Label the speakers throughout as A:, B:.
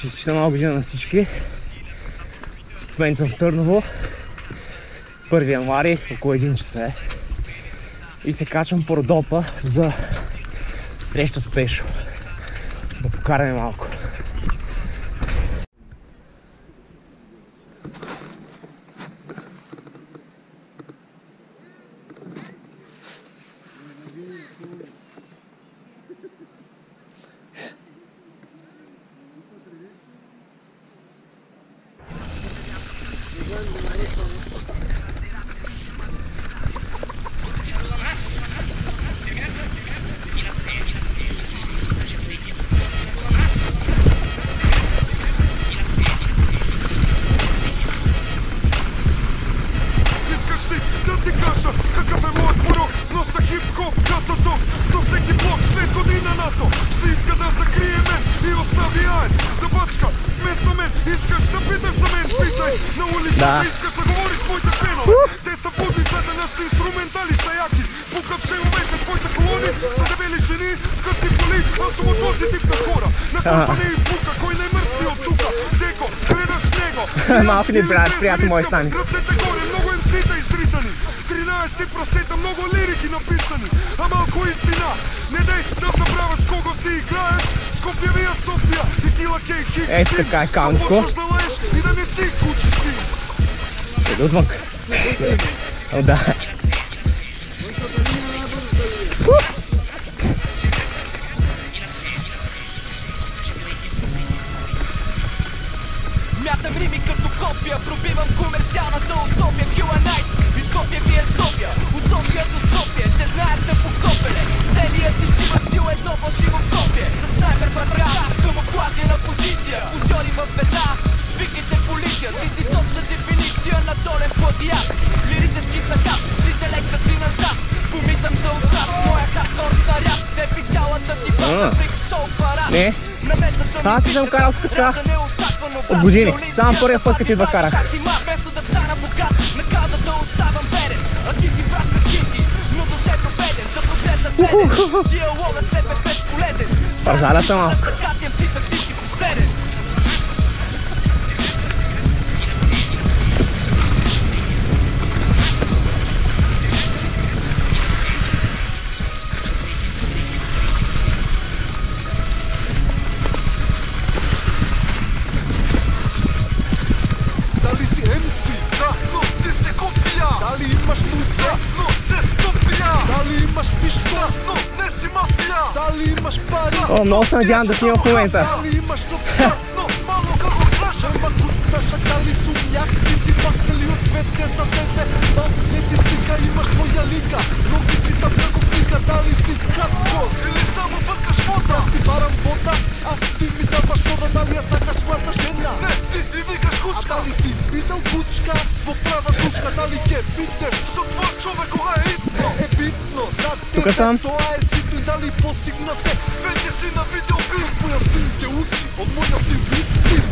A: Честита нова година на всички. В момента съм в Търново. 1 януари, около 1 часа е. И се качвам по Родопа за среща с Пешо. Да покараме малко.
B: Да. Искаш да говориш с моите фенове. Те са будницата, нашите инструментали са яки. Пукат се умейте, твоите колони са дебели жени, скъси коли. Аз съм от този тип на хора, на който не им пука. Кой най-мърсни от тука? Деко, гледаш него.
A: Малко ни приятно мои стани.
B: Ръцете горе, много МС-та изритани. 13 прасета, много лирики написани. А малко истина. Не дай да забравяш с кого си играеш. Скопия Вия София и Кила Кей Хик.
A: Ето така е каунчко.
B: И да не си кучи си.
A: Иду отвън. О, да.
C: Мятам рими като копия, пробивам комерциалната утопия. Кила Найт, из Скопия Вия София. От София до Скопия, те знаят да покопеле. Целият ти шива стил едно фалшиво копие. За снайпер братка, камуфлажена позиция. Позиори в беда, викайте полиция. Ти си точна дефиниция на долен плагиат. Лирически закат, с интелекта си назад. Помитам да отрас, моя хардкор старят. Тепи цялата ти бата, фрик шоу парад.
A: Не, аз ти съм карал така от години. Само първия път като идва карах.
C: Вместо да стана богат, наказа да оставам беден. А ти си брашка с хити, но душевно беден. За прогреса беден, диалога с теб е безполезен.
A: Парзаля съм малко.
C: Ти си последен.
B: Дали си МС? Да, но ти си копия. Дали имаш лука? Но се стопия. Дали имаш пища? Но не си мафия. Дали имаш пари?
A: О, много се надявам да снимам в момента.
B: Дали имаш съпса? Но мало како краша. Макуташа, дали сумняк? Ти ти пак цели от свете за тебе. Но не ти стика, имаш твоя лика. Ноги читам како клика. Дали си кратко? Или само бъркаш вода? Аз ти барам вода, а ти ми даваш сода. Дали аз така своята жена? Не, ти и викаш кучка. А дали си питал кучка? Во права случка, дали ке питаш? За това човек кога е итно? Е битно, за
A: Тука
B: тебе
A: съм.
B: тоа е сито. И дали постигна се? Вече си на видеобил. Твоят син те учи от моя ти мик стил.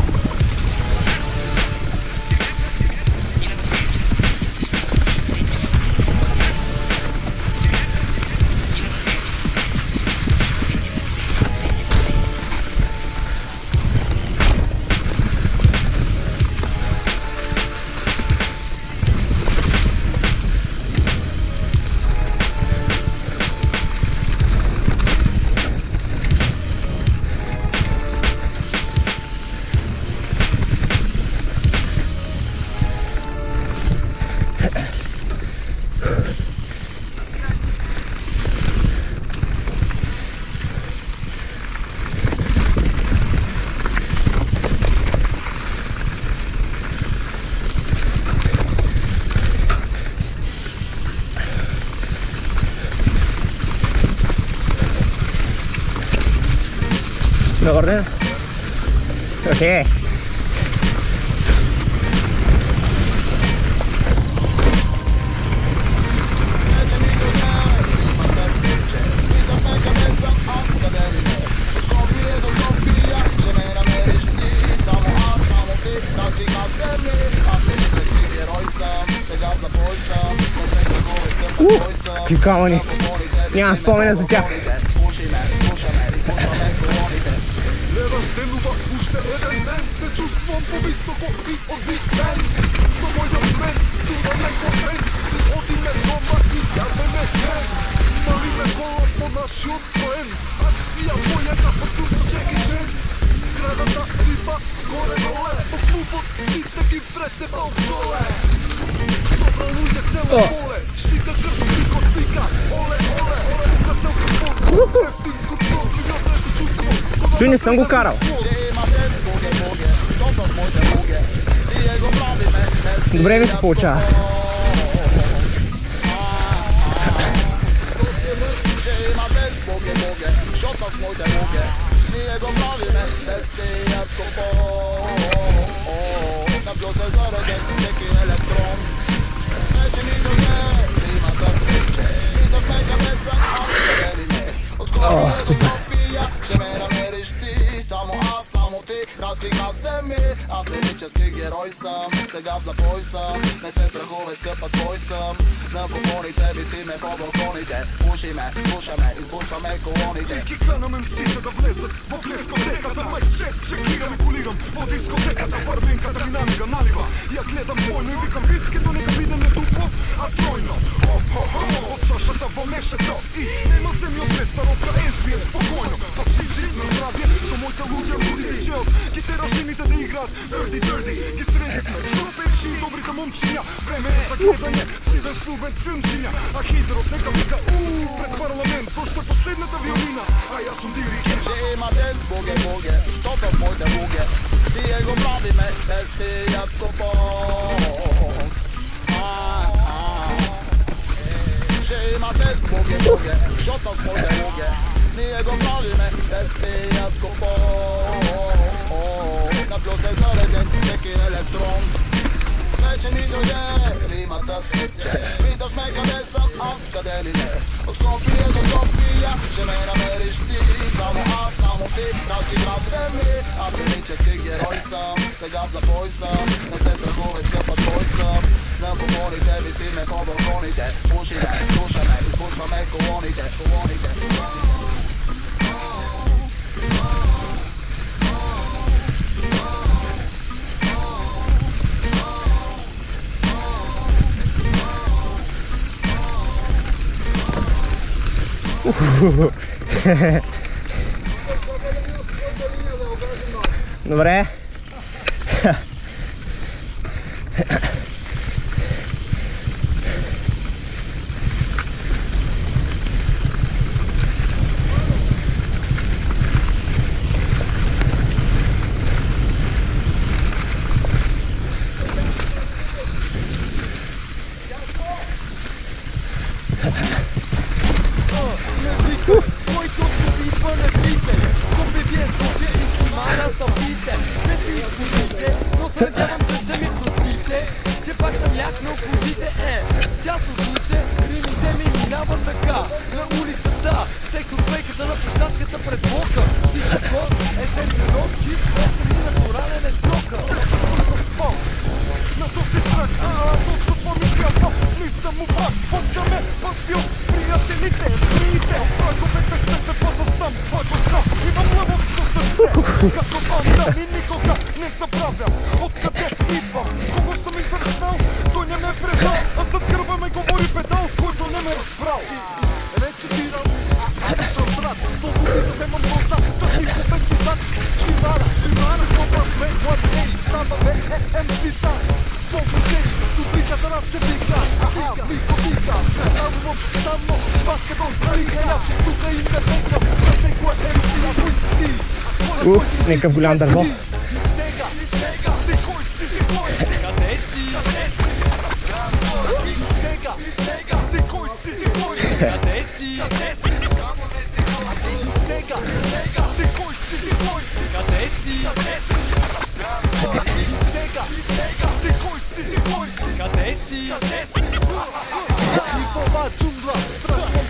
A: Mejor, ¿no? Ok. Какви камъни. Нямам спомена за тях.
B: Лева стенова Уште еден ден се чувствувам повисоко и одвитен. Со мојот мен, тура некој си одиме дома и јавеме ден. Малиме кола по нашиот поен, акција боја кафа цурцо Джеки Чен. Зградата рифа горе-доле, по клубот сите ги втретева у джоле. Собра луѓе цело поле, шика крв и кофика, оле, оле, тука цел купот, ефтин кутон, живјот се чувствувам.
A: Той не съм го карал. Добре ми се получава. О, супер.
D: Разкрива се ми, аз лирически герой съм. Сега в запой съм, не се страхувай, скъпа, твой съм. На попоните висиме по балконите. Пушиме, слушаме, избушваме колоните.
B: Ги канам МС-та да влезат в дискотеката. Май чекирам и колирам в дискотеката. Барбинката ми намига налива. Я гледам двойно и викам вискито, нека биде не дупо, а тройно. От чашата во мешето и нема се ми от месарока, вие спокойно. Пак си жив на здравие, со моите луѓе луди диджеот. Гитаражнимите да играат дърди, ги средихме. Што перши и добрите момчиња. Време е за гледање, следен студент филмчиња. А хейтерот нека вика пред парламент, зашто е последната виолина, а јас сум диригент.
D: Че има без боге, боге, штото с моите луѓе. Тие го правиме, без тијат купон. Че има без боге, боге, штото с моите луѓе. Ние го правиме, без тијат купон. На плюс е зареден всеки електрон. Вече ни дојде римата тече. Питаш ме къде съм, аз къде ли не. От Скопие до София ще ме намериш ти. Само аз, само ти, разкрива се ми. Аз лирически герой съм, сега в запой съм. Не се страхувай, скъпа, твой съм. На попоните висиме по балконите. Пушиме, слушаме, избушваме колоните.
A: Добре.
B: Како банда и никога не забравям откъде идвам, с кого съм извършнал. Той не ме предал, а зад гърба ме говори педал, който не ме разбрал. Рецитирам, защото брат, свободите вземам назад, за тиховен додат. Стимар, се слабахме, младей, ставаме МС-та. По-мъжей, добриката рап се вика, вика, представувам само пака до старика. Аз съм тука и не векам, да се кое МС, ако исти.
A: Някакъв голям дърво.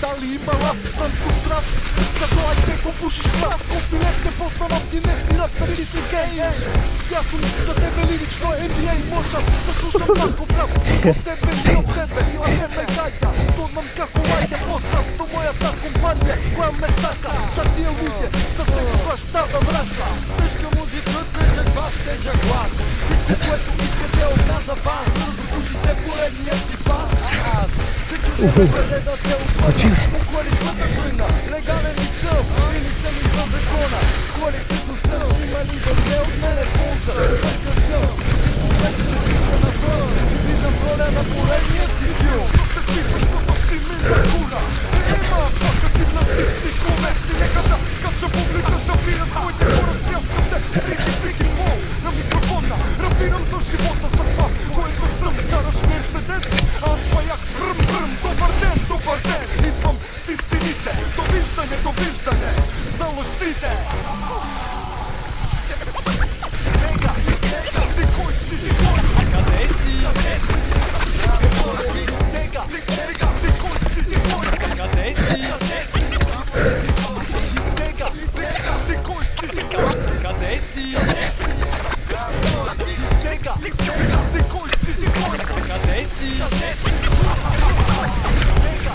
B: Дали има лап, стан сутрав. Заглавайте го пушиш прав. Компилетте познавам ти не си рапер или си гей. Тя съм за тебе лирично NBA. Можа да слушам малко прав. От тебе и от тебе, а тебе гайка. Тонам како лайка, поздрав до моята компания, која ме сака. За тия луѓе, за себе баща да мрака. Тежка музика
A: Почивай.
B: Легален ли съм или съм извън закона? Кой ли всъщност съм? Има ли дете от мене полза? Тънка съм, вече се тича навън. Виждам роля на поредния ти филм. Що се пишеш, като си милна кула? Има факти на стици, конверси. Нека да скача публика, да вия своите хора с тряскате. Срики, фрики, фол на микрофона. Разбирам за живота, за това, което съм. Караш Мерцедес, аз паяк, бръм, бръм. Добър ден, добър ден. Идвам с истините. Довиждане, довиждане за лъжците. Сега, ти кой си, ти кой си? Къде си? Сега, ти кой си, ти кой си? Къде си? Сега, ти кой си, ти кой си? Къде си? Сега, ти кой си, ти кой си? Къде си? Сега,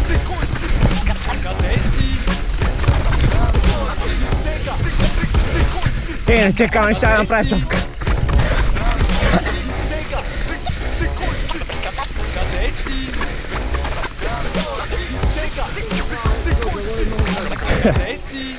B: ти кой си? Къде си? Сега, ти кой си?
A: Иначе камън ще направя човка.
B: Сега, ти кой си? Къде си? Сега, ти кой си? Къде си?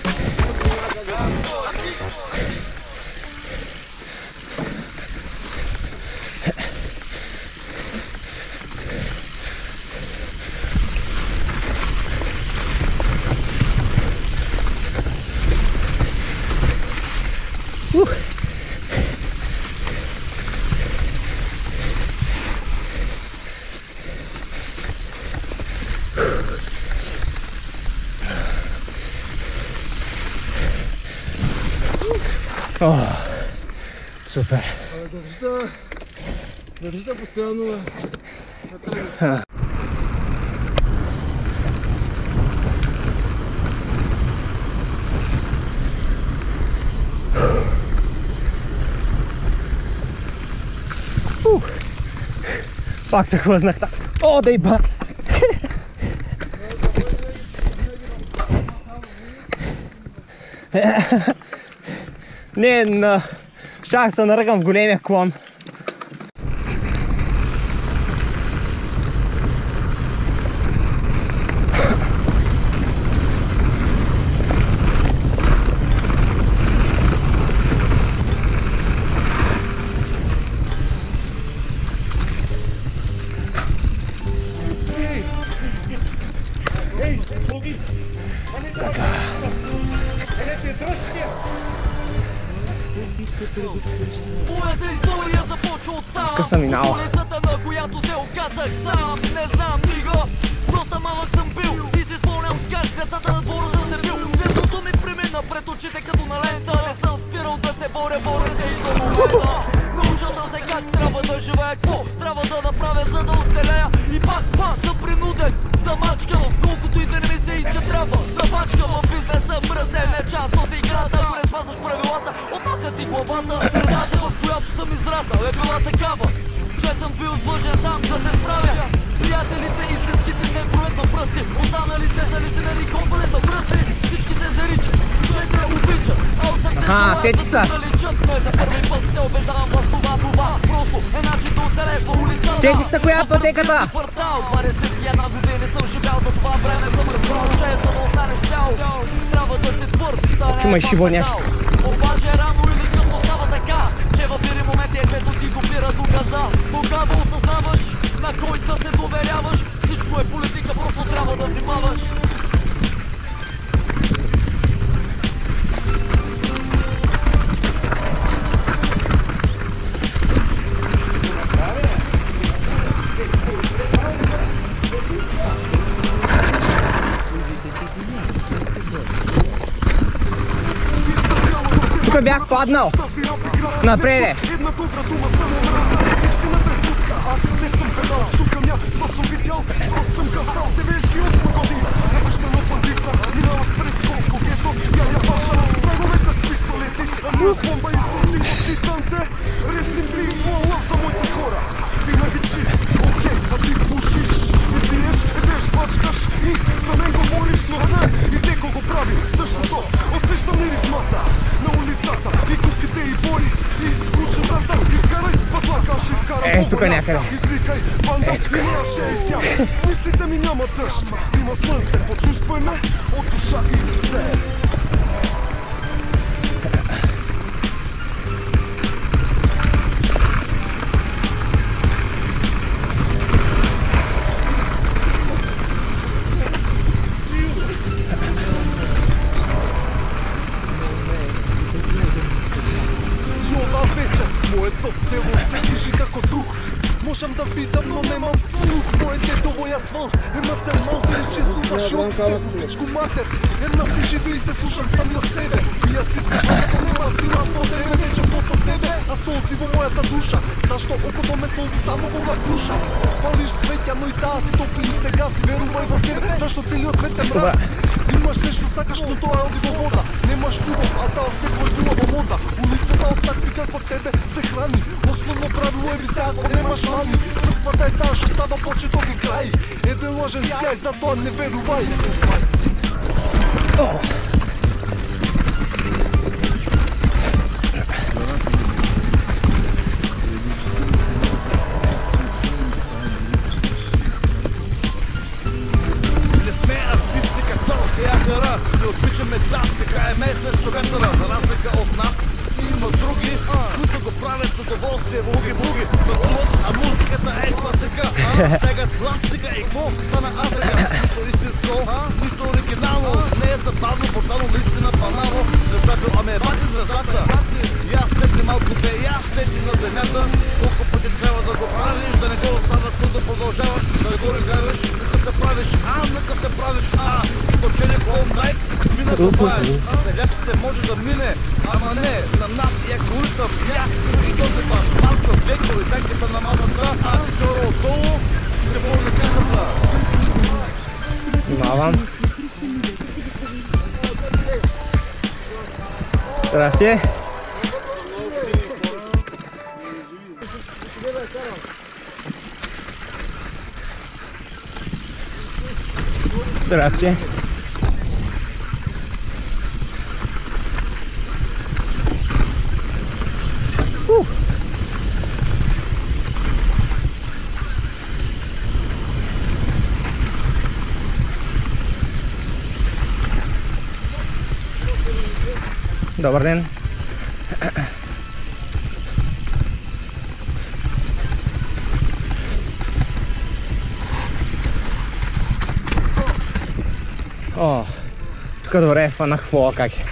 A: О, супер.
E: Държите постоянно.
A: Пак се хлъзнах там. О, да иба! Не, щях се наръгам в големия клон.
C: Моята история започва от там.
A: Къса минава.
C: Улицата, на която се оказах сам. Не знам нига, просто малък съм бил. И си спомням как децата на двора съм се бил. Детството ми премина пред очите като на лента. Не съм спирал да се боря се и до момента. Научил съм се как трябва да живея, какво трябва да направя, за да оцелея. И пак съм принуден да мачкам, колкото и да не ми се иска, трябва да мачкам. В бизнеса мръсен е част от играта. Ако не спазваш правилата, отнасят ти главата. Средата, в която съм израснал, е била такава, че съм бил длъжен сам да се справя. Приятелите истинските се броят на пръсти. Останалите са лицемери, компанет на пръсти. Всички се заричат, че те обичат, а от сърце желаят да се заличат. Не за първи път се убеждавам в това. Просто е начин да оцелеш в улицата.
A: Сетих се коя е пътеката.
C: 21 години съм живял, за това време съм разбрал, че за да останеш цял трябва да се твърд.
A: Чума и шибо нещо.
C: Обаче рано или късно става така, че в един момент ето ти допира до газа. Тогава осъзнаваш на кой да се доверяваш. Всичко е политика, просто трябва да внимаваш.
A: Тук бях паднал. Напреде.
B: Една добра дума само мраза. Истината е тутка, аз не съм педал. Шукам я, това съм видял, това съм казал. 98 година, навеща на бандица. Минала през Сколско гето, я паша. Враговете с пистолети, а ние с бомба и с импоситанте. Рестим плиз, one love за моите хора. Винаги чист, окей, а ти пушиш. И пиеш, бачкаш и за мен говориш, но знай и те го прави същото. Усещам миризмата на улицата и купките и бори и ключовата. Изкарай пътлака, ще изкарам
A: Е, тук някъде.
B: Извикай, банда, и наше изява. Мислите ми няма дъжд, има слънце. Почувствай ме от душа и сърце. Моето тело се движи како дух. Можам да видам, но немам слух. Моите довоја свон, една цел малтер изчезнуваш и от себе. Пичко матер, една си живи и се слушам сами од себе. И јас ти вкажам како нема сила по тебе, вече под тебе, а солзи во мојата душа. Зашто окото ме солзи само во га душа. Палиш светја, но и таа си топли и сега си верувај во себе. Зашто целиот свет те мрази. Имаш се што сакаш, но тоа оди во вода. Немаш љубов, а таа од секој била во мода. Улицата од такви како тебе се храни. Основно правило е виса ако немаш мани. Црквата е таа што става почеток и крај. Еден лажен сјај, затоа не верувај.
D: Не обичаме тактика, е месец ветъра. За разлика от нас има други, които го правят с удоволствие. Буги, танцуват, а музиката е класика. Стегат пластика и какво стана сега? Нищо истинско, нищо оригинално. Не е забавно, брутално, наистина банално. Звездата, ами е бати звездата. И аз седни малко бе, и аз седни на земята. Колко пъти трябва да го правиш, да не го оставаш, да продължаваш, да не го регараш, нека се правиш, нека се правиш, и точение клондайк, мина добавиш. Селяците може да мине, ама не, на нас е коритъм, и този бас, малко веко и веката на масата, вчора отдолу, ще може да касата.
A: Внимавам. Здрасти. Здрасти. Добър ден. О, тук добре фанах фола как е.